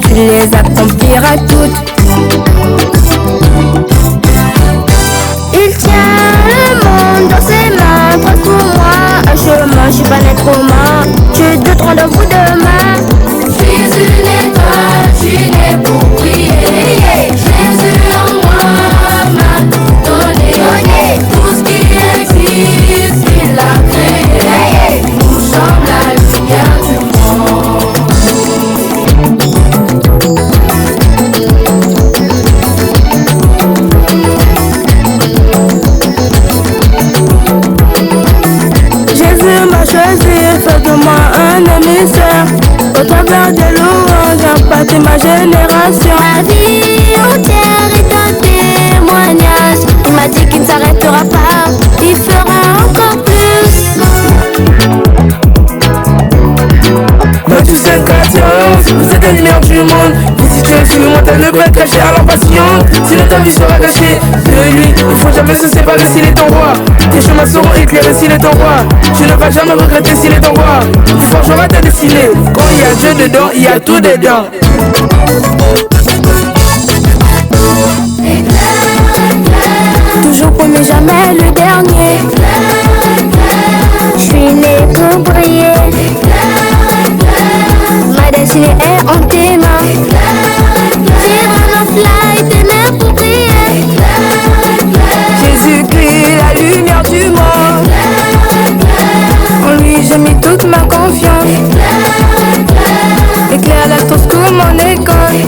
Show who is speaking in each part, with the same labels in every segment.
Speaker 1: Tu les accompliras toutes. Il tient le monde dans ses mains, trace pour moi un chemin, je suis pas né trop main. J'ai 2 rendez-vous demain. Je suis une étoile, je suis né pour briller. Jésus en moi m'a tout donné. Tout ce qui existe, il a créé. Nous sommes la lumière du monde. Fais de moi un émissaire. Au travers des louanges, impacter ma génération. Ma vie entière est un témoignage. Il m'a dit qu'il ne s'arrêtera pas, il fera encore plus.
Speaker 2: Dans toute cette patience, vous êtes la lumière du monde. Vous situez sur une montagne, le break caché à la passion. Sinon ta vie sera gâchée de lui. Il faut jamais se séparer s'il est ton roi. Tes chemins seront éclairés s'il est ton roi. Tu ne vas jamais regretter s'il est ton roi. Forgera ta destinée. Quand il y a Dieu dedans, il y a tout dedans.
Speaker 1: Toujours premier, jamais le dernier. Je suis né pour briller. Ma destinée est en tes mains. Vivre un fly, t'es né pour briller.
Speaker 2: Jésus-Christ, la lumière du monde.
Speaker 1: En lui j'ai mis toute ma confiance. Éclaire la tour comme mon école.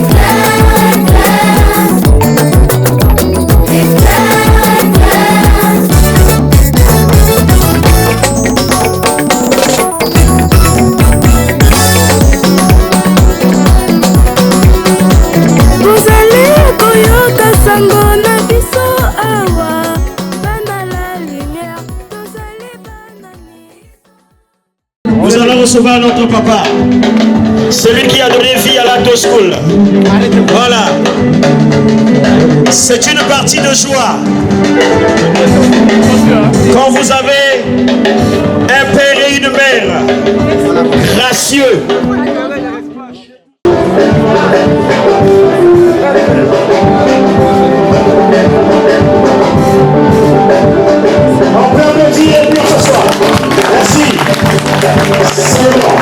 Speaker 3: Nous allons recevoir notre papa, celui qui a donné vie à l'Alto School. Voilà. C'est une partie de joie. Quand vous avez un père et une mère gracieux, on peut applaudir et puis on s'assoit. Merci. C'est bon.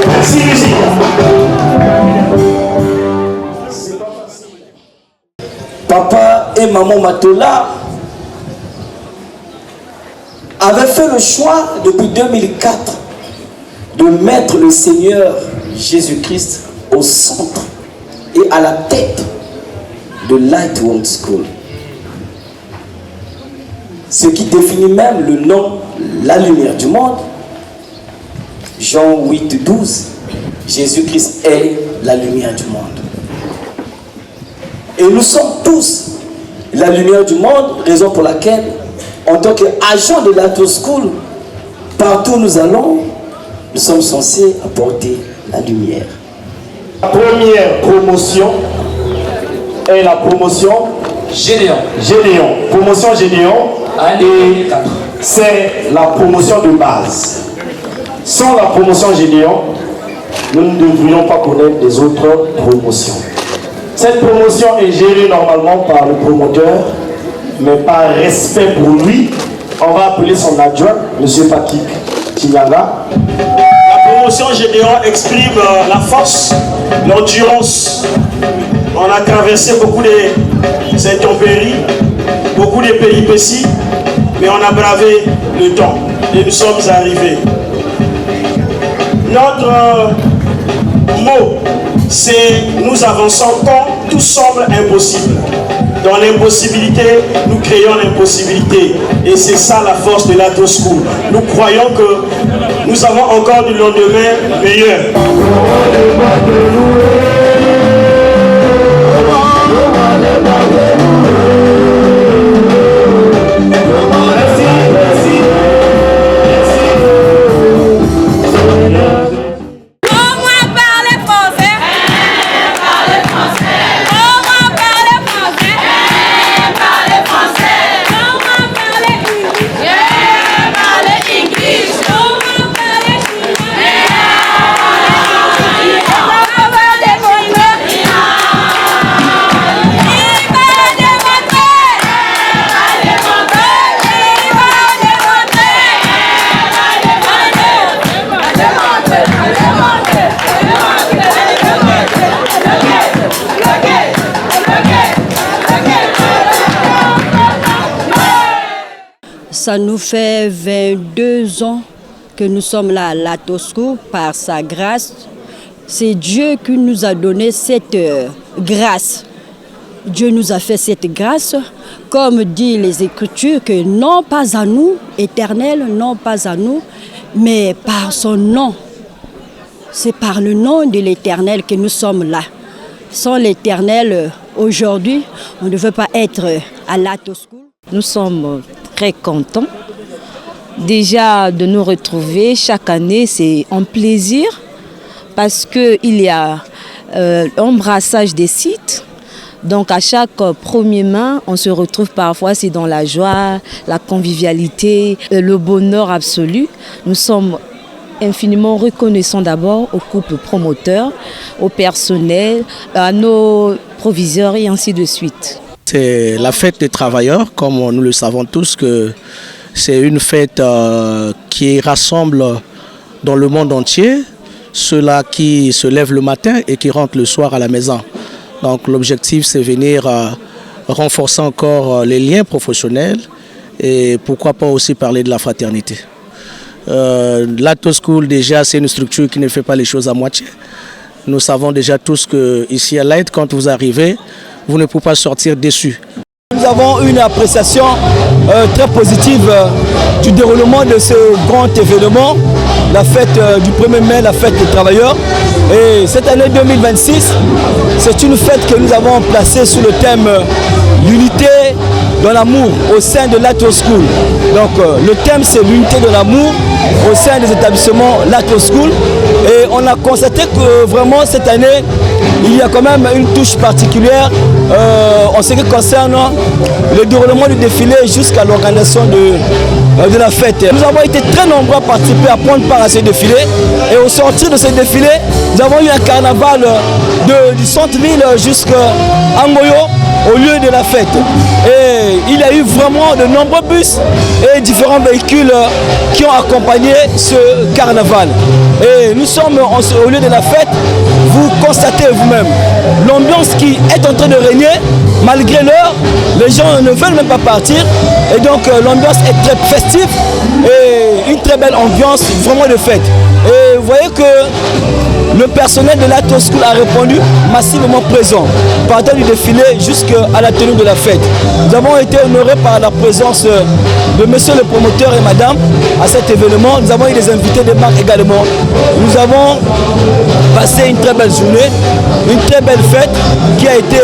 Speaker 3: Merci, musique.
Speaker 4: Papa et maman Matola avaient fait le choix depuis 2004 de mettre le Seigneur Jésus-Christ au centre et à la tête de Light World School. Ce qui définit même le nom, la lumière du monde. Jean 8, 12, Jésus-Christ est la lumière du monde. Et nous sommes tous la lumière du monde, raison pour laquelle, en tant qu'agents de l'Alto School, partout où nous allons, nous sommes censés apporter la lumière.
Speaker 3: La première promotion est la promotion
Speaker 5: Gédéon.
Speaker 3: Gédéon. Promotion Gédéon.
Speaker 5: Année
Speaker 3: Et
Speaker 5: 2004.
Speaker 3: c'est la promotion de base. Sans la promotion Gédéon, nous ne devrions pas connaître les autres promotions. Cette promotion est gérée normalement par le promoteur, mais par respect pour lui, on va appeler son adjoint, M. Patrick Chinyaga. La promotion Gédéon exprime la force, l'endurance. On a traversé beaucoup d'intempéries, beaucoup de péripéties, mais on a bravé le temps et nous sommes arrivés. Notre mot, c'est nous avançons quand tout semble impossible. Dans l'impossibilité, nous créons l'impossibilité. Et c'est ça la force de l'Ato School. Nous croyons que nous avons encore du lendemain meilleur.
Speaker 6: Ça nous fait 22 ans que nous sommes là à l'Ato School par sa grâce. C'est Dieu qui nous a donné cette grâce. Dieu nous a fait cette grâce, comme dit les Écritures, que non pas à nous, éternel, non pas à nous, mais par son nom. C'est par le nom de l'Éternel que nous sommes là. Sans l'Éternel, aujourd'hui, on ne veut pas être à l'Ato School.
Speaker 7: Nous sommes très contents déjà de nous retrouver. Chaque année, c'est un plaisir parce qu'il y a embrassage des sites. Donc à chaque 1er mai, on se retrouve parfois, c'est dans la joie, la convivialité, le bonheur absolu. Nous sommes infiniment reconnaissants d'abord au couple promoteur, au personnel, à nos proviseurs et ainsi de suite.
Speaker 8: C'est la fête des travailleurs, comme nous le savons tous, que c'est une fête qui rassemble dans le monde entier ceux-là qui se lèvent le matin et qui rentrent le soir à la maison. Donc l'objectif, c'est venir renforcer encore les liens professionnels et pourquoi pas aussi parler de la fraternité. L'Ato School, déjà, c'est une structure qui ne fait pas les choses à moitié. Nous savons déjà tous qu'ici à Light, quand vous arrivez, vous ne pouvez pas sortir déçu.
Speaker 9: Nous avons une appréciation très positive du déroulement de ce grand événement, la fête du 1er mai, la fête des travailleurs. Et cette année 2026, c'est une fête que nous avons placée sous le thème l'unité dans l'amour au sein de l'Ato School. Donc le thème, c'est l'unité de l'amour au sein des établissements l'Ato School. Et on a constaté que vraiment cette année, il y a quand même une touche particulière en ce qui concerne le déroulement du défilé jusqu'à l'organisation de la fête. Nous avons été très nombreux à participer, à prendre part à ce défilé. Et au sortir de ce défilé, nous avons eu un carnaval du centre-ville jusqu'à Angoyo, au lieu de la fête. Et il y a eu vraiment de nombreux bus et différents véhicules qui ont accompagné ce carnaval. Et nous sommes au lieu de la fête, vous constatez vous-même l'ambiance qui est en train de régner, malgré l'heure, les gens ne veulent même pas partir. Et donc l'ambiance est très festive et une très belle ambiance vraiment de fête. Et vous voyez que le personnel de l'Ato School a répondu massivement présent, partant du défilé jusqu'à la tenue de la fête. Nous avons été honorés par la présence de monsieur le promoteur et madame à cet événement. Nous avons eu des invités de marque également. Nous avons passé une très belle journée, une très belle fête qui a été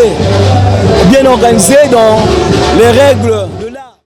Speaker 9: bien organisée dans les règles de l'art.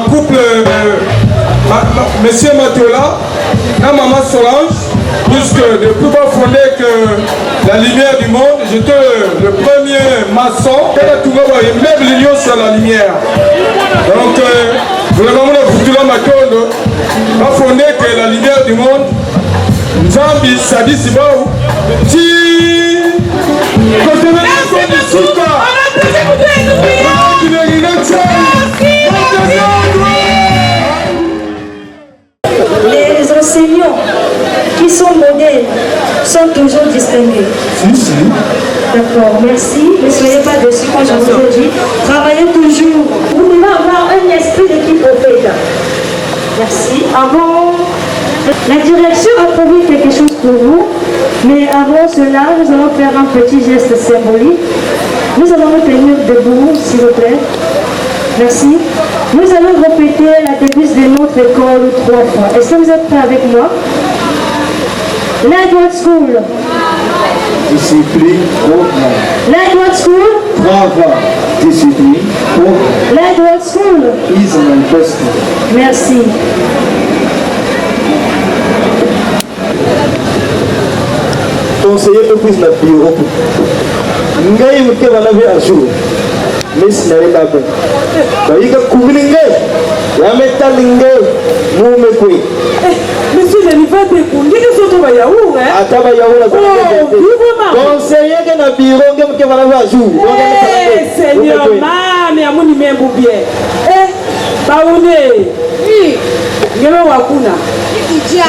Speaker 5: en couple Monsieur Matola et Maman Solange, puisque depuis qu'on fondait que la lumière du monde, j'étais le premier maçon qui a trouvé une même ligne sur la lumière. Donc, vraiment, on a fondé que la lumière du monde, Zambi, Sadi Sibao,
Speaker 10: les enseignants qui sont modèles sont toujours distingués. D'accord, merci. Ne soyez pas déçus quand je vous ai dit. Travaillez toujours. Vous devez avoir un esprit d'équipe au fait. Merci. Avant, la direction a prévu quelque chose pour vous, mais avant cela, nous allons faire un petit geste symbolique. Nous allons nous tenir debout, s'il vous plaît. Merci. Nous allons répéter la devise de notre école 3 fois. Est-ce que vous êtes prêts avec moi? Lightwood School.
Speaker 3: Discipline, programme.
Speaker 10: Lightwood School.
Speaker 3: Travail, discipline, programme.
Speaker 10: Lightwood School.
Speaker 3: Is an investment.
Speaker 10: Merci.
Speaker 3: Conseiller de plus notre bureau. Ngai mute wanavi ajour. Mais si n'avait pas bien. Il y a couvrir la métallingue, nous me couille.
Speaker 2: Monsieur, je ne vais pas te couler, que ce soit Yaour, hein?
Speaker 3: Attends, Yaour, la conseiller que notre bureau, que wanavi ajour.
Speaker 2: Eh, Seigneur, maman, à mon numéro bien. Eh, Baoune, oui, Yélo Wakuna.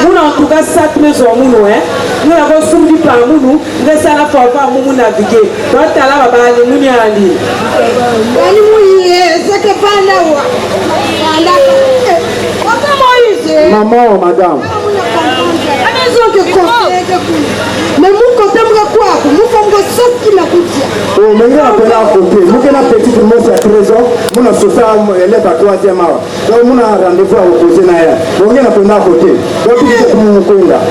Speaker 2: Nous en tout cas, ça te met en mounou, hein? Nous avons soumis par mounou, nous avons la fois par mounou naviguer. Toi, tu as la baba, les mouni à l'île.
Speaker 3: Maman, madame.
Speaker 11: Mais mon côté, quoi? Nous sommes ceux qui m'a coûté.
Speaker 3: Oh, mais nous avons à côté. Nous avons petit pour moi, c'est 13 ans. Nous avons ça, élève à 3e heure. Donc, nous avons rendez-vous à opposer. Nous avons à côté. Donc, nous avons vraiment.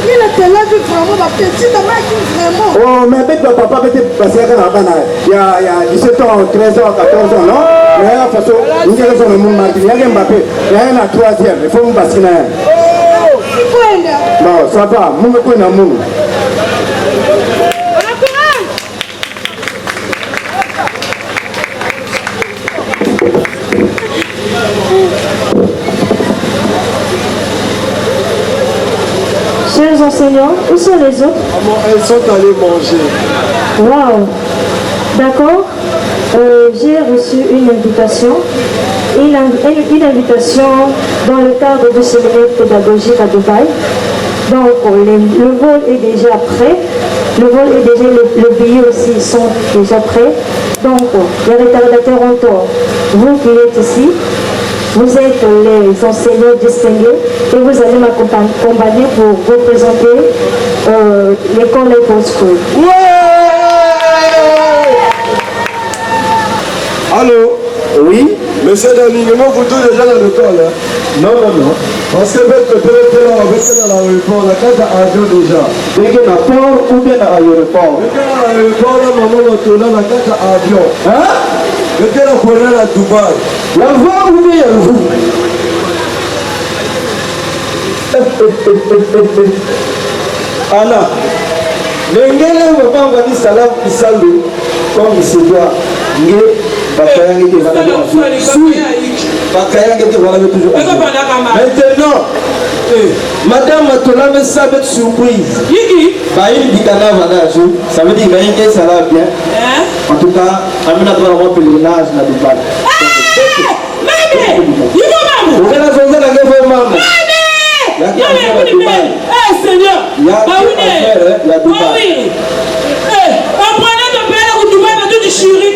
Speaker 11: Il était là, vraiment, ma petite vraiment.
Speaker 3: Oh, mais avec papa, parce qu'il y a 17 ans, 13 ans, 14 ans, non? Mais de toute façon, nous avons le monde marqué. Il y a un Mbappé, il y a un 3e. Il faut me basculer. Bon, ça va, nous me connaissons.
Speaker 10: Chers enseignants, où sont les autres?
Speaker 3: Elles sont allées manger.
Speaker 10: Waouh! D'accord. J'ai reçu une invitation. Une invitation dans le cadre du séminaire pédagogique à Dubaï. Donc le vol est déjà prêt. Le vol est déjà, les billets aussi sont déjà prêts. Donc les retardateurs ont tort. Vous qui êtes ici, vous êtes les enseignants distingués et vous allez m'accompagner pour vous présenter l'école Lightwood School.
Speaker 3: Allô? Oui?
Speaker 5: Monsieur d'alignement, vous tous déjà dans l'école, hein?
Speaker 3: Non.
Speaker 5: Parce que peut-être là, on va faire dans l'aéroport, la carte à avion déjà.
Speaker 3: Dès qu'il y a port ou bien à l'aéroport?
Speaker 5: Dès qu'il y a l'aéroport, là, maman va tourner la carte à avion.
Speaker 3: Hein?
Speaker 5: Dès qu'il y a la à Dubaï.
Speaker 3: La voix ou bien vous? Anna, l'engélé va pas envoyer salam Issalou comme il se doit. Maintenant, Madame Matola me savait surprise. Ça veut dire que ça va bien. En tout cas, Amina doit avoir un pèlerinage à Dubaï.
Speaker 2: Chérie,